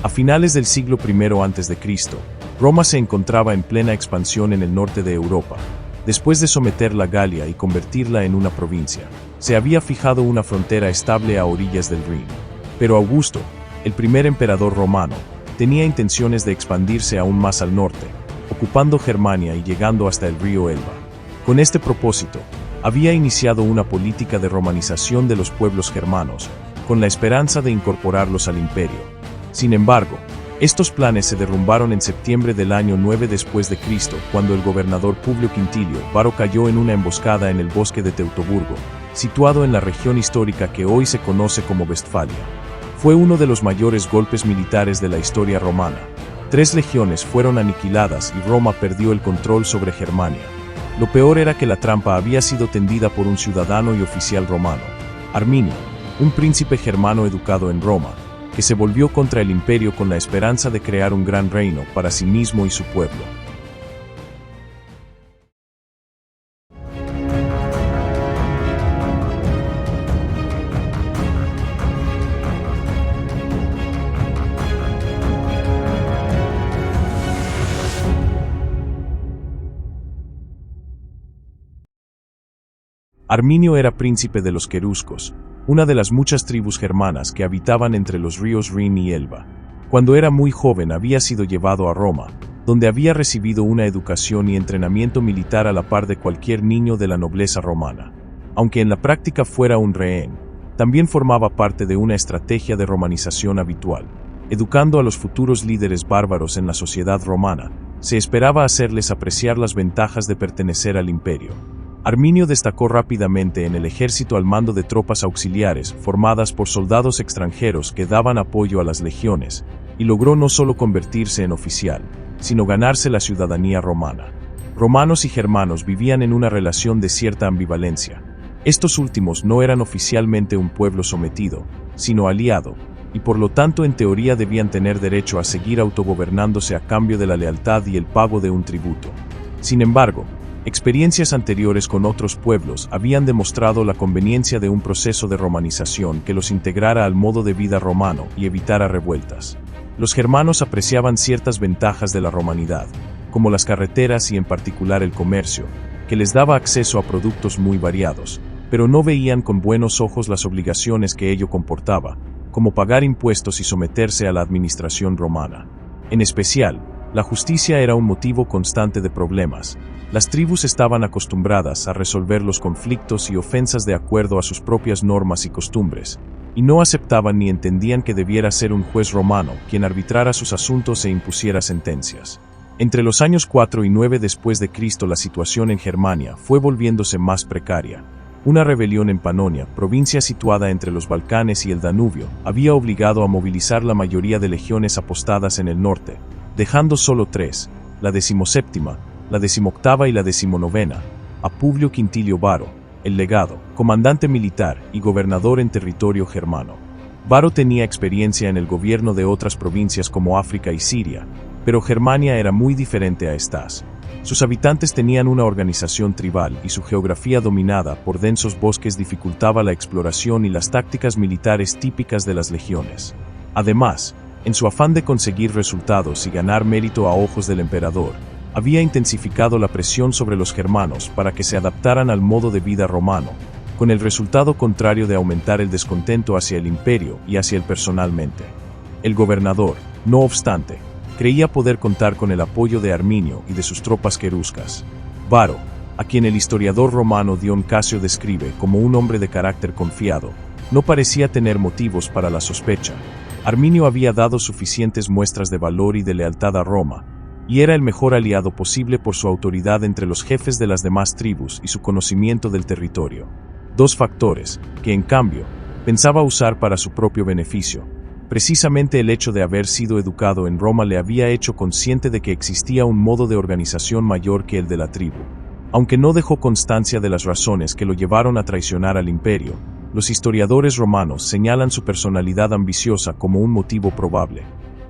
A finales del siglo I a.C., Roma se encontraba en plena expansión en el norte de Europa. Después de someter la Galia y convertirla en una provincia, se había fijado una frontera estable a orillas del Rin. Pero Augusto, el primer emperador romano, tenía intenciones de expandirse aún más al norte, ocupando Germania y llegando hasta el río Elba. Con este propósito, había iniciado una política de romanización de los pueblos germanos, con la esperanza de incorporarlos al imperio. Sin embargo, estos planes se derrumbaron en septiembre del año 9 después de Cristo, cuando el gobernador Publio Quintilio Varo cayó en una emboscada en el bosque de Teutoburgo, situado en la región histórica que hoy se conoce como Westfalia. Fue uno de los mayores golpes militares de la historia romana. 3 legiones fueron aniquiladas y Roma perdió el control sobre Germania. Lo peor era que la trampa había sido tendida por un ciudadano y oficial romano, Arminio, un príncipe germano educado en Roma, que se volvió contra el imperio con la esperanza de crear un gran reino para sí mismo y su pueblo. Arminio era príncipe de los queruscos, una de las muchas tribus germanas que habitaban entre los ríos Rin y Elba. Cuando era muy joven había sido llevado a Roma, donde había recibido una educación y entrenamiento militar a la par de cualquier niño de la nobleza romana. Aunque en la práctica fuera un rehén, también formaba parte de una estrategia de romanización habitual. Educando a los futuros líderes bárbaros en la sociedad romana, se esperaba hacerles apreciar las ventajas de pertenecer al imperio. Arminio destacó rápidamente en el ejército al mando de tropas auxiliares formadas por soldados extranjeros que daban apoyo a las legiones, y logró no solo convertirse en oficial, sino ganarse la ciudadanía romana. Romanos y germanos vivían en una relación de cierta ambivalencia. Estos últimos no eran oficialmente un pueblo sometido, sino aliado, y por lo tanto en teoría debían tener derecho a seguir autogobernándose a cambio de la lealtad y el pago de un tributo. Sin embargo, experiencias anteriores con otros pueblos habían demostrado la conveniencia de un proceso de romanización que los integrara al modo de vida romano y evitara revueltas. Los germanos apreciaban ciertas ventajas de la romanidad, como las carreteras y en particular el comercio, que les daba acceso a productos muy variados, pero no veían con buenos ojos las obligaciones que ello comportaba, como pagar impuestos y someterse a la administración romana. En especial, la justicia era un motivo constante de problemas. Las tribus estaban acostumbradas a resolver los conflictos y ofensas de acuerdo a sus propias normas y costumbres, y no aceptaban ni entendían que debiera ser un juez romano quien arbitrara sus asuntos e impusiera sentencias. Entre los años 4 y 9 después de Cristo la situación en Germania fue volviéndose más precaria. Una rebelión en Panonia, provincia situada entre los Balcanes y el Danubio, había obligado a movilizar la mayoría de legiones apostadas en el norte, dejando solo 3, la 17ª, la 18ª y la 19ª, a Publio Quintilio Varo, el legado, comandante militar y gobernador en territorio germano. Varo tenía experiencia en el gobierno de otras provincias como África y Siria, pero Germania era muy diferente a estas. Sus habitantes tenían una organización tribal y su geografía dominada por densos bosques dificultaba la exploración y las tácticas militares típicas de las legiones. Además, en su afán de conseguir resultados y ganar mérito a ojos del emperador, había intensificado la presión sobre los germanos para que se adaptaran al modo de vida romano, con el resultado contrario de aumentar el descontento hacia el imperio y hacia él personalmente. El gobernador, no obstante, creía poder contar con el apoyo de Arminio y de sus tropas queruscas. Varo, a quien el historiador romano Dion Casio describe como un hombre de carácter confiado, no parecía tener motivos para la sospecha. Arminio había dado suficientes muestras de valor y de lealtad a Roma, y era el mejor aliado posible por su autoridad entre los jefes de las demás tribus y su conocimiento del territorio. 2 factores, que en cambio, pensaba usar para su propio beneficio. Precisamente el hecho de haber sido educado en Roma le había hecho consciente de que existía un modo de organización mayor que el de la tribu. Aunque no dejó constancia de las razones que lo llevaron a traicionar al imperio, los historiadores romanos señalan su personalidad ambiciosa como un motivo probable.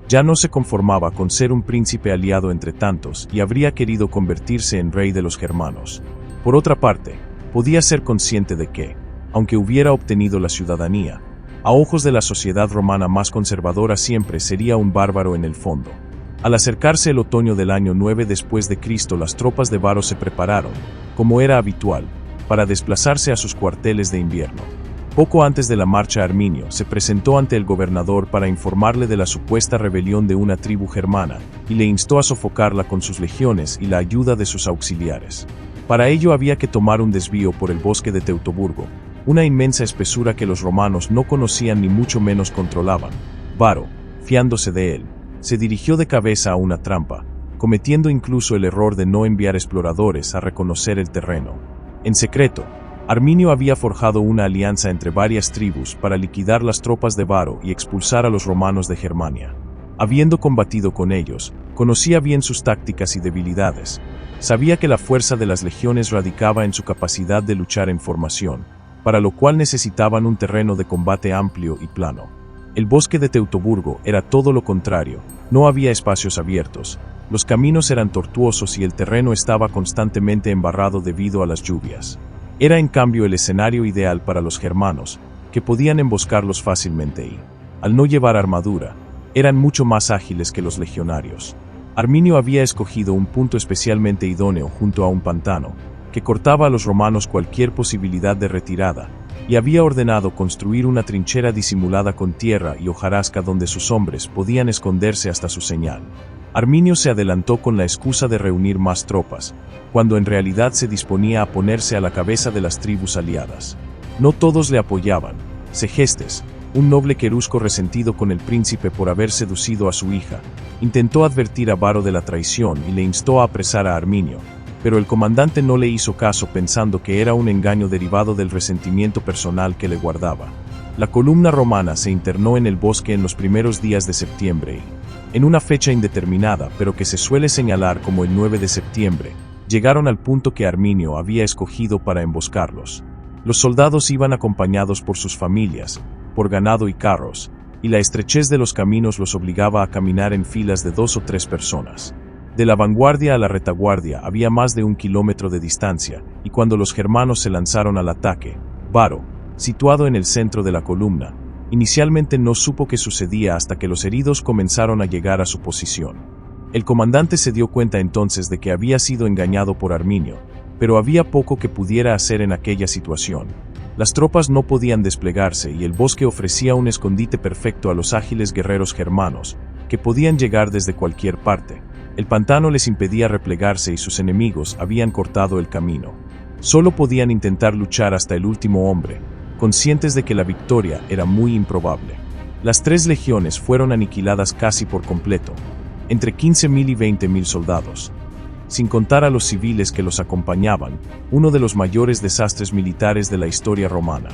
Ya no se conformaba con ser un príncipe aliado entre tantos y habría querido convertirse en rey de los germanos. Por otra parte, podía ser consciente de que, aunque hubiera obtenido la ciudadanía, A ojos de la sociedad romana más conservadora siempre sería un bárbaro en el fondo. Al acercarse el otoño del año 9 después de Cristo, las tropas de Varo se prepararon, como era habitual, para desplazarse a sus cuarteles de invierno. Poco antes de la marcha, Arminio se presentó ante el gobernador para informarle de la supuesta rebelión de una tribu germana y le instó a sofocarla con sus legiones y la ayuda de sus auxiliares. Para ello había que tomar un desvío por el bosque de Teutoburgo, una inmensa espesura que los romanos no conocían ni mucho menos controlaban. Varo, fiándose de él, se dirigió de cabeza a una trampa, cometiendo incluso el error de no enviar exploradores a reconocer el terreno. En secreto, Arminio había forjado una alianza entre varias tribus para liquidar las tropas de Varo y expulsar a los romanos de Germania. Habiendo combatido con ellos, conocía bien sus tácticas y debilidades. Sabía que la fuerza de las legiones radicaba en su capacidad de luchar en formación, para lo cual necesitaban un terreno de combate amplio y plano. El bosque de Teutoburgo era todo lo contrario, no había espacios abiertos, los caminos eran tortuosos y el terreno estaba constantemente embarrado debido a las lluvias. Era en cambio el escenario ideal para los germanos, que podían emboscarlos fácilmente y, al no llevar armadura, eran mucho más ágiles que los legionarios. Arminio había escogido un punto especialmente idóneo junto a un pantano, que cortaba a los romanos cualquier posibilidad de retirada, y había ordenado construir una trinchera disimulada con tierra y hojarasca donde sus hombres podían esconderse hasta su señal. Arminio se adelantó con la excusa de reunir más tropas, cuando en realidad se disponía a ponerse a la cabeza de las tribus aliadas. No todos le apoyaban. Segestes, un noble querusco resentido con el príncipe por haber seducido a su hija, intentó advertir a Varo de la traición y le instó a apresar a Arminio, pero el comandante no le hizo caso pensando que era un engaño derivado del resentimiento personal que le guardaba. La columna romana se internó en el bosque en los primeros días de septiembre y, en una fecha indeterminada pero que se suele señalar como el 9 de septiembre, llegaron al punto que Arminio había escogido para emboscarlos. Los soldados iban acompañados por sus familias, por ganado y carros, y la estrechez de los caminos los obligaba a caminar en filas de 2 o 3 personas. De la vanguardia a la retaguardia había más de 1 kilómetro de distancia, y cuando los germanos se lanzaron al ataque, Varo, situado en el centro de la columna, inicialmente no supo qué sucedía hasta que los heridos comenzaron a llegar a su posición. El comandante se dio cuenta entonces de que había sido engañado por Arminio, pero había poco que pudiera hacer en aquella situación. Las tropas no podían desplegarse y el bosque ofrecía un escondite perfecto a los ágiles guerreros germanos, que podían llegar desde cualquier parte. El pantano les impedía replegarse y sus enemigos habían cortado el camino. Solo podían intentar luchar hasta el último hombre, conscientes de que la victoria era muy improbable. Las 3 legiones fueron aniquiladas casi por completo, entre 15.000 y 20.000 soldados. Sin contar a los civiles que los acompañaban, uno de los mayores desastres militares de la historia romana.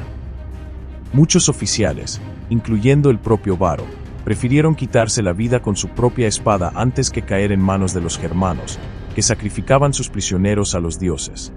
Muchos oficiales, incluyendo el propio Varo, prefirieron quitarse la vida con su propia espada antes que caer en manos de los germanos, que sacrificaban sus prisioneros a los dioses.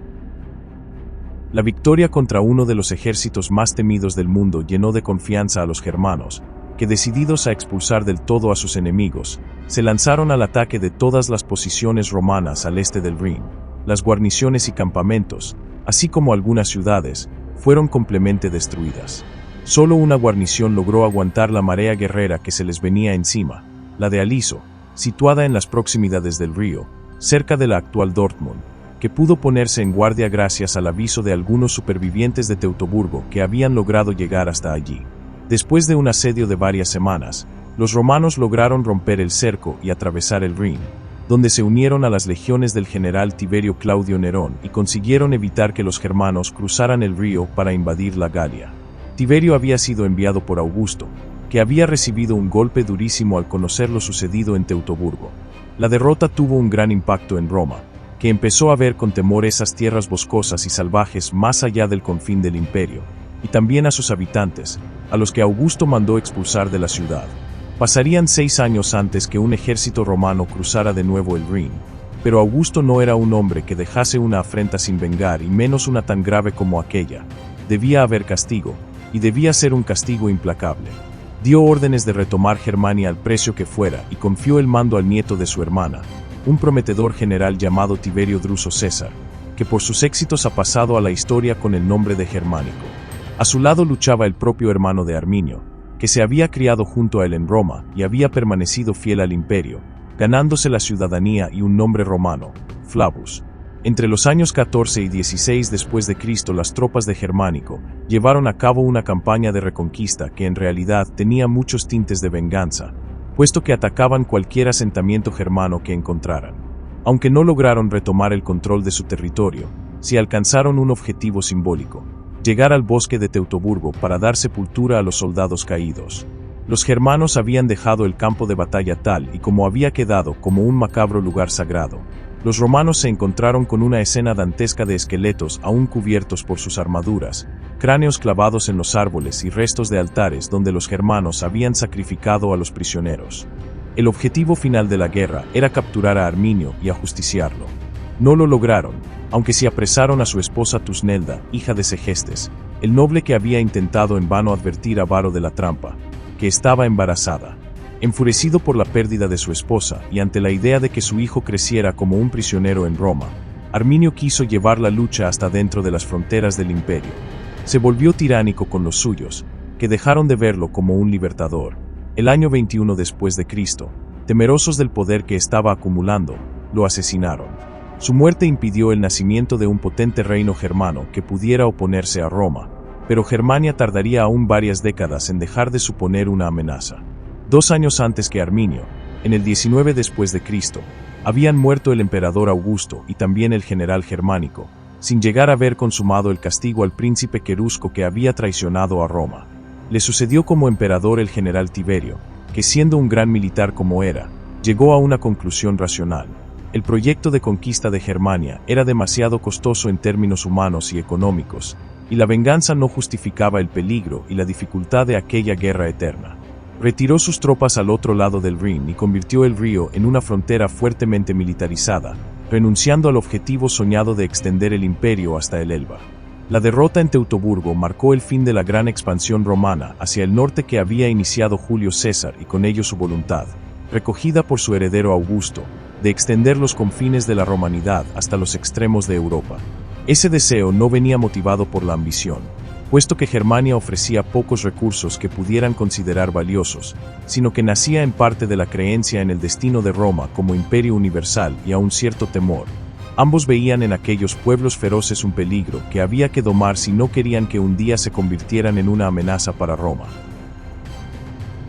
La victoria contra uno de los ejércitos más temidos del mundo llenó de confianza a los germanos, que decididos a expulsar del todo a sus enemigos, se lanzaron al ataque de todas las posiciones romanas al este del Rin. Las guarniciones y campamentos, así como algunas ciudades, fueron completamente destruidas. Solo una guarnición logró aguantar la marea guerrera que se les venía encima, la de Aliso, situada en las proximidades del río, cerca de la actual Dortmund, que pudo ponerse en guardia gracias al aviso de algunos supervivientes de Teutoburgo que habían logrado llegar hasta allí. Después de un asedio de varias semanas, los romanos lograron romper el cerco y atravesar el Rin, donde se unieron a las legiones del general Tiberio Claudio Nerón y consiguieron evitar que los germanos cruzaran el río para invadir la Galia. Tiberio había sido enviado por Augusto, que había recibido un golpe durísimo al conocer lo sucedido en Teutoburgo. La derrota tuvo un gran impacto en Roma, que empezó a ver con temor esas tierras boscosas y salvajes más allá del confín del imperio, y también a sus habitantes, a los que Augusto mandó expulsar de la ciudad. Pasarían 6 años antes que un ejército romano cruzara de nuevo el Rin, pero Augusto no era un hombre que dejase una afrenta sin vengar y menos una tan grave como aquella. Debía haber castigo, y debía ser un castigo implacable. Dio órdenes de retomar Germania al precio que fuera y confió el mando al nieto de su hermana, un prometedor general llamado Tiberio Druso César, que por sus éxitos ha pasado a la historia con el nombre de Germánico. A su lado luchaba el propio hermano de Arminio, que se había criado junto a él en Roma y había permanecido fiel al imperio, ganándose la ciudadanía y un nombre romano, Flavus. Entre los años 14 y 16 después de Cristo, las tropas de Germánico llevaron a cabo una campaña de reconquista que en realidad tenía muchos tintes de venganza, puesto que atacaban cualquier asentamiento germano que encontraran. Aunque no lograron retomar el control de su territorio, sí alcanzaron un objetivo simbólico: llegar al bosque de Teutoburgo para dar sepultura a los soldados caídos. Los germanos habían dejado el campo de batalla tal y como había quedado como un macabro lugar sagrado. Los romanos se encontraron con una escena dantesca de esqueletos aún cubiertos por sus armaduras, cráneos clavados en los árboles y restos de altares donde los germanos habían sacrificado a los prisioneros. El objetivo final de la guerra era capturar a Arminio y ajusticiarlo. No lo lograron, aunque sí apresaron a su esposa Tusnelda, hija de Segestes, el noble que había intentado en vano advertir a Varo de la trampa, que estaba embarazada. Enfurecido por la pérdida de su esposa y ante la idea de que su hijo creciera como un prisionero en Roma, Arminio quiso llevar la lucha hasta dentro de las fronteras del imperio. Se volvió tiránico con los suyos, que dejaron de verlo como un libertador. El año 21 después de Cristo, temerosos del poder que estaba acumulando, lo asesinaron. Su muerte impidió el nacimiento de un potente reino germano que pudiera oponerse a Roma, pero Germania tardaría aún varias décadas en dejar de suponer una amenaza. 2 años antes que Arminio, en el 19 después de Cristo, habían muerto el emperador Augusto y también el general Germánico, sin llegar a haber consumado el castigo al príncipe querusco que había traicionado a Roma. Le sucedió como emperador el general Tiberio, que siendo un gran militar como era, llegó a una conclusión racional. El proyecto de conquista de Germania era demasiado costoso en términos humanos y económicos, y la venganza no justificaba el peligro y la dificultad de aquella guerra eterna. Retiró sus tropas al otro lado del Rin y convirtió el río en una frontera fuertemente militarizada, renunciando al objetivo soñado de extender el imperio hasta el Elba. La derrota en Teutoburgo marcó el fin de la gran expansión romana hacia el norte que había iniciado Julio César y con ello su voluntad, recogida por su heredero Augusto, de extender los confines de la romanidad hasta los extremos de Europa. Ese deseo no venía motivado por la ambición, puesto que Germania ofrecía pocos recursos que pudieran considerar valiosos, sino que nacía en parte de la creencia en el destino de Roma como imperio universal y a un cierto temor. Ambos veían en aquellos pueblos feroces un peligro que había que domar si no querían que un día se convirtieran en una amenaza para Roma.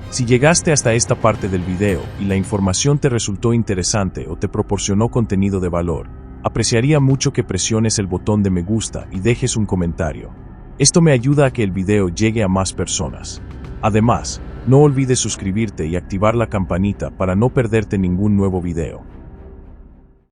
Si llegaste hasta esta parte del video y la información te resultó interesante o te proporcionó contenido de valor, apreciaría mucho que presiones el botón de me gusta y dejes un comentario. Esto me ayuda a que el video llegue a más personas. Además, no olvides suscribirte y activar la campanita para no perderte ningún nuevo video.